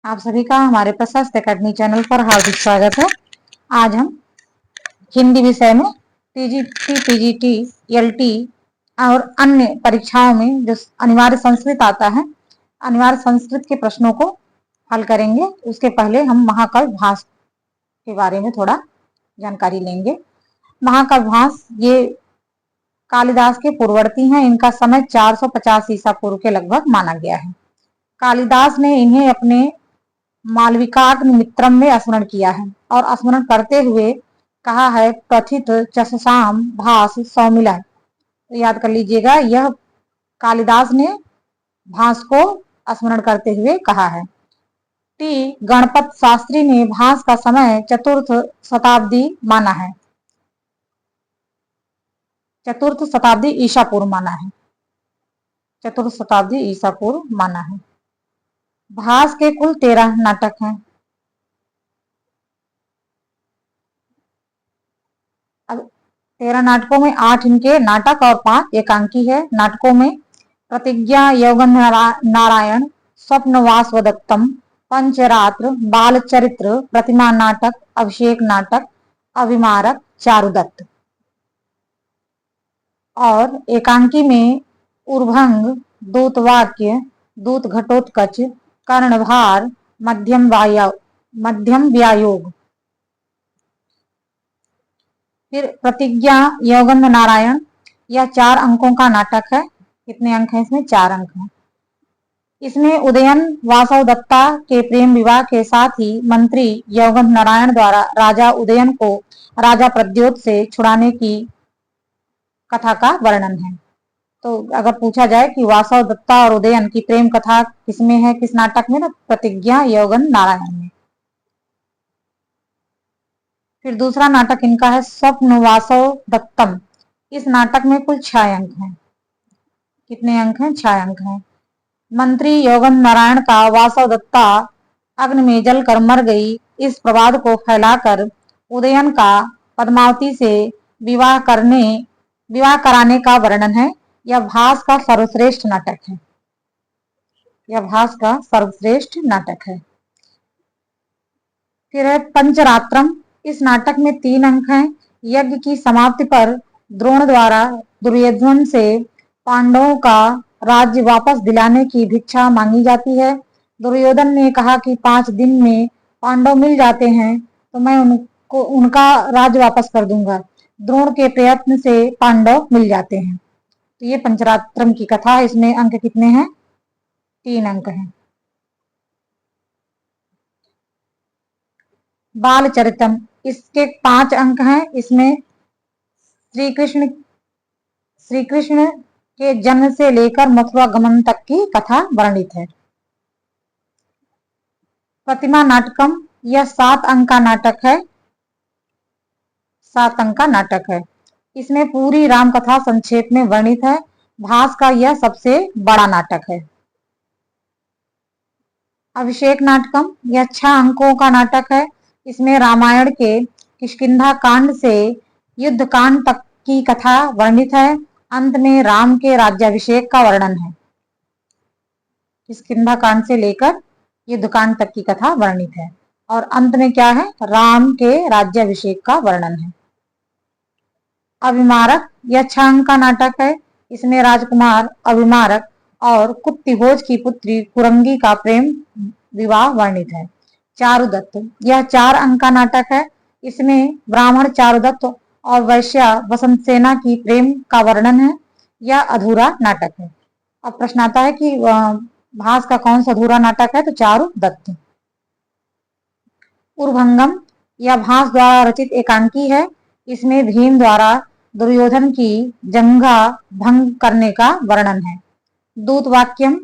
आप सभी का हमारे प्रशस्त एकेडमी चैनल पर हार्दिक स्वागत है। आज हम हिंदी विषय में टीजीटी, पीजीटी, एलटी और अन्य परीक्षाओं में जो अनिवार्य संस्कृत आता है, अनिवार्य संस्कृत के प्रश्नों को हल करेंगे। उसके पहले हम महाकाव्य भास के बारे में थोड़ा जानकारी लेंगे। महाकाव्य भास ये कालिदास के पूर्ववर्ती हैं। इनका समय 450 ईसा पूर्व के लगभग माना गया है। कालिदास ने इन्हें अपने मालविकाग्निमित्रम में स्मरण किया है और स्मरण करते हुए कहा है प्रथित चषसाम भास सौमिला। तो याद कर लीजिएगा, यह कालिदास ने भास को स्मरण करते हुए कहा है। टी गणपत शास्त्री ने भास का समय चतुर्थ शताब्दी माना है। चतुर्थ शताब्दी ईसा पूर्व माना है। चतुर्थ शताब्दी ईसा पूर्व माना है। भास के कुल 13 नाटक हैं। अब 13 नाटकों में 8 इनके नाटक और 5 एकांकी है। नाटकों में प्रतिज्ञा, यौगन नारायण, स्वप्न वासवदत्तम, पंचरात्र, बाल चरित्र, प्रतिमा नाटक, अभिषेक नाटक, अभिमारक, चारुदत्त। और एकांकी में उर्भंग, दूतवाक्य, दूत घटोत्कच, कर्णभार, मध्यम व्यायोग। फिर प्रतिज्ञा यौगंध नारायण, यह 4 अंकों का नाटक है। कितने अंक हैं इसमें? 4 अंक हैं। इसमें उदयन वासव दत्ता के प्रेम विवाह के साथ ही मंत्री यौगंध नारायण द्वारा राजा उदयन को राजा प्रद्योत से छुड़ाने की कथा का वर्णन है। तो अगर पूछा जाए कि वासव दत्ता और उदयन की प्रेम कथा किसमें है, किस नाटक में, ना प्रतिज्ञा यौगंध नारायण में। फिर दूसरा नाटक इनका है स्वप्न वासव दत्तम। इस नाटक में कुल 6 अंक हैं। कितने अंक हैं? 6 अंक हैं। मंत्री यौगंध नारायण का वासव दत्ता अग्नि में जलकर मर गई इस प्रवाद को फैलाकर उदयन का पद्मावती से विवाह कराने का वर्णन है। यह भास का सर्वश्रेष्ठ नाटक है। यह भास का सर्वश्रेष्ठ नाटक है। फिर है पंचरात्रम। इस नाटक में 3 अंक हैं। यज्ञ की समाप्ति पर द्रोण द्वारा दुर्योधन से पांडवों का राज्य वापस दिलाने की भिक्षा मांगी जाती है। दुर्योधन ने कहा कि 5 दिन में पांडव मिल जाते हैं तो मैं उनका राज्य वापस कर दूंगा। द्रोण के प्रयत्न से पांडव मिल जाते हैं। तो ये पंचरात्रम की कथा है। इसमें अंक कितने हैं? 3 अंक हैं। बाल चरितम, इसके 5 अंक हैं। इसमें श्री कृष्ण के जन्म से लेकर मथुरा गमन तक की कथा वर्णित है। प्रतिमा नाटकम, यह 7 अंक का नाटक है। 7 अंक का नाटक है। इसमें पूरी राम कथा संक्षेप में वर्णित है। भास का यह सबसे बड़ा नाटक है। अभिषेक नाटकम, यह 6 अंकों का नाटक है। इसमें रामायण के किष्किंधा कांड से युद्ध कांड तक की कथा वर्णित है। अंत में राम के राज्याभिषेक का वर्णन है। किष्किंधा कांड से लेकर युद्ध कांड तक की कथा वर्णित है और अंत में क्या है? राम के राज्याभिषेक का वर्णन है। अभिमारक, यह 6 अंक का नाटक है। इसमें राजकुमार अभिमारक और कुत्तिभोज की पुत्री कुरंगी का प्रेम विवाह वर्णित है। चारुदत्त, यह 4 अंक का नाटक है। इसमें ब्राह्मण चारुदत्त और वैश्या वसंत सेना की प्रेम का वर्णन है। यह अधूरा नाटक है। अब प्रश्न आता है कि भास का कौन सा अधूरा नाटक है? तो चारुदत्त। उर्भंगम, यह भास द्वारा रचित एकांकी है। इसमें भीम द्वारा दुर्योधन की जंघा भंग करने का वर्णन है। दूत वाक्यम,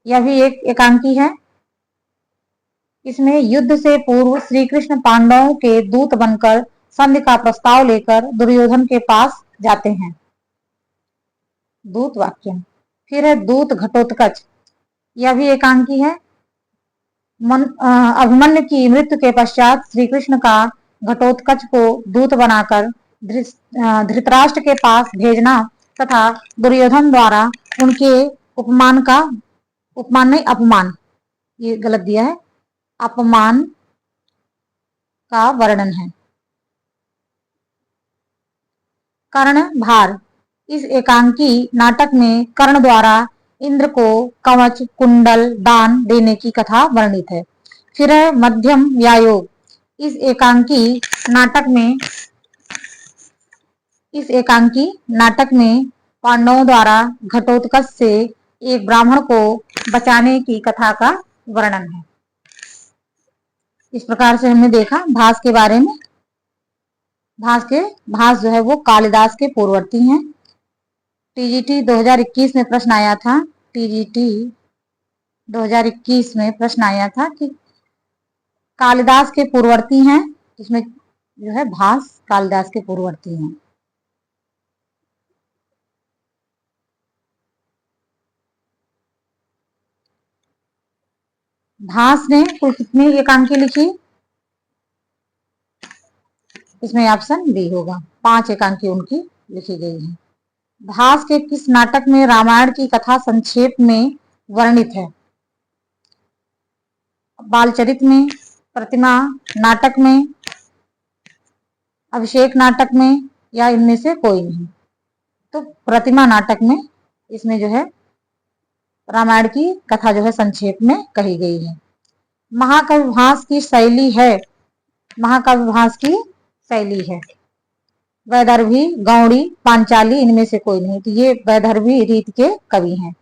यह भी एक एकांकी है। इसमें युद्ध से पूर्व श्री कृष्ण पांडवों के दूत बनकर संधि का प्रस्ताव लेकर दुर्योधन के पास जाते हैं। दूत वाक्यम। फिर है दूत घटोत्कच, यह भी एकांकी है। अभिमन्यु की मृत्यु के पश्चात श्री कृष्ण का घटोत्कच को दूत बनाकर धृतराष्ट्र के पास भेजना तथा दुर्योधन द्वारा उनके अपमान, ये गलत दिया है, अपमान का वर्णन है। कर्ण भार। इस एकांकी नाटक में कर्ण द्वारा इंद्र को कवच कुंडल दान देने की कथा वर्णित है। फिर है मध्यम व्यायोग। इस एकांकी नाटक में पांडवों द्वारा घटोत्कच से एक ब्राह्मण को बचाने की कथा का वर्णन है। इस प्रकार से हमने देखा भास के बारे में। भास जो है वो कालिदास के पूर्ववर्ती हैं। टीजीटी 2021 में प्रश्न आया था। टीजीटी 2021 में प्रश्न आया था कि कालिदास के पूर्ववर्ती हैं, इसमें जो है भास कालिदास के पूर्ववर्ती हैं। भास ने कुल कितनी एकांकी लिखी? इसमें ऑप्शन बी होगा, 5 एकांकी उनकी लिखी गई है। भास के किस नाटक में रामायण की कथा संक्षेप में वर्णित है? बालचरित में, प्रतिमा नाटक में, अभिषेक नाटक में, या इनमें से कोई नहीं? तो प्रतिमा नाटक में इसमें जो है रामायण की कथा जो है संक्षेप में कही गई है। महाकवि भास की शैली है, महाकवि भास की शैली है वैदर्भी, गौड़ी, पांचाली, इनमें से कोई नहीं। तो ये वैदर्भी रीत के कवि हैं।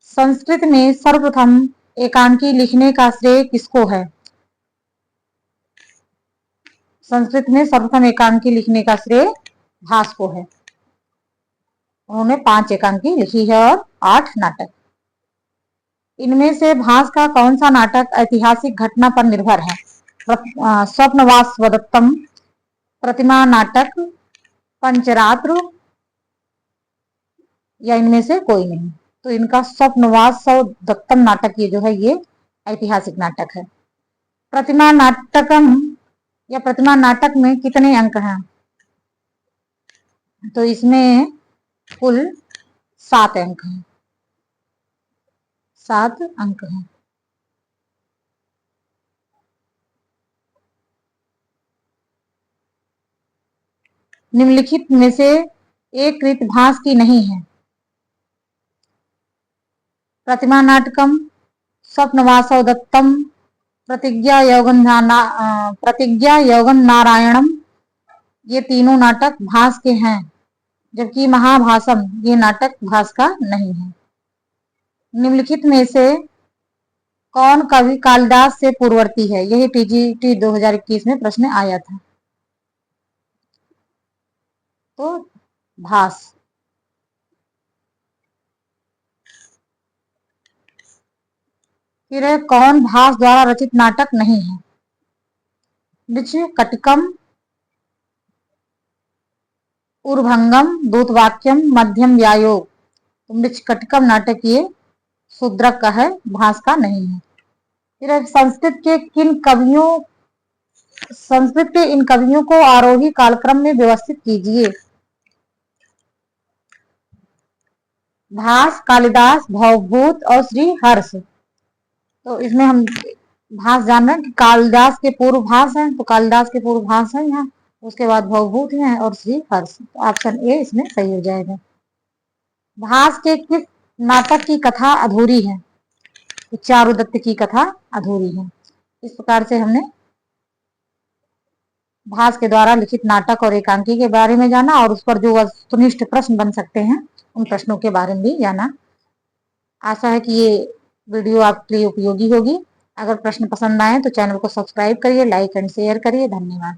संस्कृत में सर्वप्रथम एकांकी लिखने का श्रेय किसको है? संस्कृत में सर्वप्रथम एकांकी लिखने का श्रेय भास को है। उन्होंने 5 एकांकी लिखी है और 8 नाटक। इनमें से भास का कौन सा नाटक ऐतिहासिक घटना पर निर्भर है? स्वप्नवास स्वदत्तम, प्रतिमा नाटक, पंचरात्र, या इनमें से कोई नहीं? तो इनका स्वप्नवास स्वदत्तम नाटक ये जो है ये ऐतिहासिक नाटक है। प्रतिमा नाटकम या प्रतिमा नाटक में कितने अंक हैं? तो इसमें कुल 7 अंक हैं। 7 अंक हैं। निम्नलिखित में से एक कृत भास की नहीं है। प्रतिमा नाटकम, स्वप्नवासव दत्तम, प्रतिज्ञा यौगन नारायणम, ये तीनों नाटक भास के हैं, जबकि महाभासम ये नाटक भास का नहीं है। निम्नलिखित में से कौन कवि कालिदास से पूर्ववर्ती है? यही टीजीटी 2021 में प्रश्न आया था। तो भास। फिर कौन भास द्वारा रचित नाटक नहीं है? कटकम, उर्भंगम, दूतवाक्यम, मध्यम व्यायोग। तो कटकम नाटक ये शूद्रक का है, भास का नहीं है। फिर संस्कृत के इन कवियों को आरोही कालक्रम में व्यवस्थित कीजिए। भास, कालिदास, भवभूत और श्री हर्ष। तो इसमें हम भास जान रहे हैं कि कालिदास के पूर्व भास हैं, तो कालिदास के पूर्व भास है यहाँ, उसके बाद भवभूत हैं और श्री हर्ष। तो ऑप्शन ए इसमें सही हो जाएगा। भास के किस नाटक की कथा अधूरी है? तो चारुदत्त की कथा अधूरी है। इस प्रकार से हमने भास के द्वारा लिखित नाटक और एकांकी के बारे में जाना, और उस पर जो वस्तुनिष्ठ प्रश्न बन सकते हैं उन प्रश्नों के बारे में भी जाना। आशा है कि ये वीडियो आपके लिए उपयोगी होगी। अगर प्रश्न पसंद आए तो चैनल को सब्सक्राइब करिए, लाइक एंड शेयर करिए। धन्यवाद।